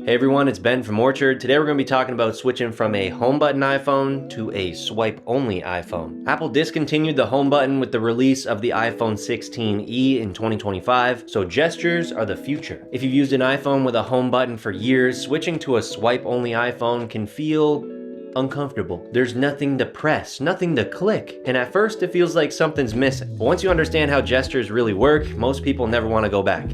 Hey everyone, it's Ben from Orchard. Today we're going to be talking about switching from a home button iPhone to a swipe only iPhone. Apple discontinued the home button with the release of the iPhone 16e in 2025, so gestures are the future. If you've used an iPhone with a home button for years, switching to a swipe only iPhone can feel uncomfortable. There's nothing to press, nothing to click, and at first it feels like something's missing. But once you understand how gestures really work, most people never want to go back.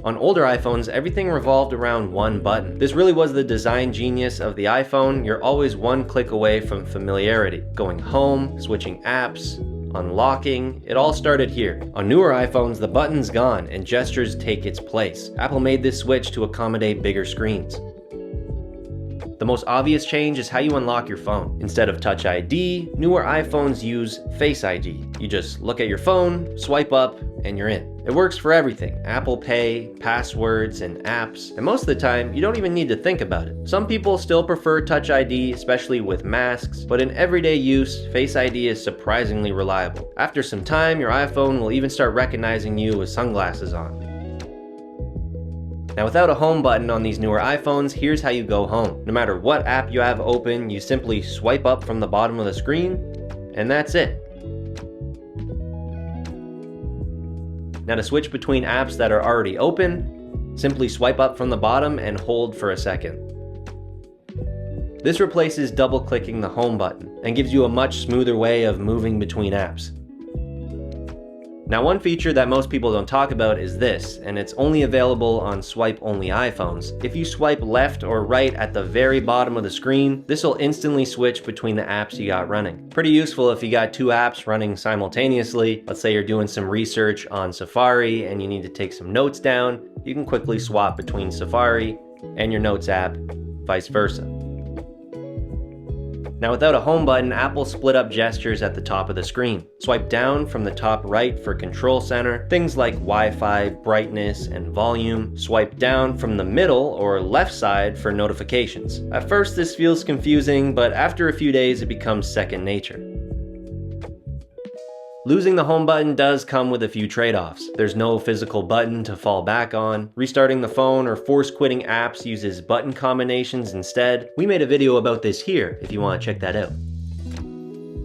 On older iPhones, everything revolved around one button. This really was the design genius of the iPhone. You're always one click away from familiarity. Going home, switching apps, unlocking, it all started here. On newer iPhones, the button's gone and gestures take its place. Apple made this switch to accommodate bigger screens. The most obvious change is how you unlock your phone. Instead of Touch ID, newer iPhones use Face ID. You just look at your phone, swipe up, and you're in. It works for everything: Apple Pay, passwords, and apps, and most of the time, you don't even need to think about it. Some people still prefer Touch ID, especially with masks, but in everyday use, Face ID is surprisingly reliable. After some time, your iPhone will even start recognizing you with sunglasses on. Now, without a home button on these newer iPhones, here's how you go home. No matter what app you have open, you simply swipe up from the bottom of the screen, and that's it. Now, to switch between apps that are already open, simply swipe up from the bottom and hold for a second. This replaces double-clicking the home button and gives you a much smoother way of moving between apps. Now, one feature that most people don't talk about is this, and it's only available on swipe-only iPhones. If you swipe left or right at the very bottom of the screen, this will instantly switch between the apps you got running. Pretty useful if you got two apps running simultaneously. Let's say you're doing some research on Safari and you need to take some notes down. You can quickly swap between Safari and your Notes app, vice versa. Now, without a home button, Apple split up gestures at the top of the screen. Swipe down from the top right for Control Center, things like Wi-Fi, brightness, and volume. Swipe down from the middle or left side for notifications. At first, this feels confusing, but after a few days, it becomes second nature. Losing the home button does come with a few trade-offs. There's no physical button to fall back on. Restarting the phone or force quitting apps uses button combinations instead. We made a video about this here if you want to check that out.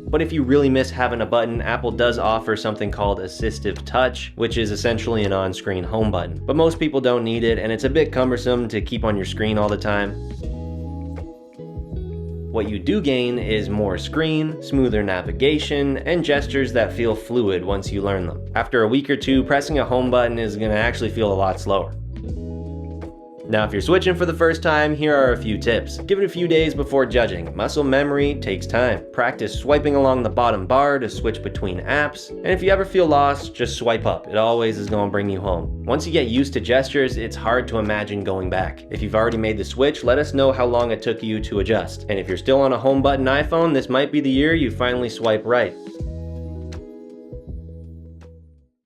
But if you really miss having a button, Apple does offer something called Assistive Touch, which is essentially an on-screen home button. But most people don't need it, and it's a bit cumbersome to keep on your screen all the time. What you do gain is more screen, smoother navigation, and gestures that feel fluid once you learn them. After a week or two, pressing a home button is going to actually feel a lot slower. Now, if you're switching for the first time, here are a few tips. Give it a few days before judging. Muscle memory takes time. Practice swiping along the bottom bar to switch between apps. And if you ever feel lost, just swipe up. It always is going to bring you home. Once you get used to gestures, it's hard to imagine going back. If you've already made the switch, let us know how long it took you to adjust. And if you're still on a home button iPhone, this might be the year you finally swipe right.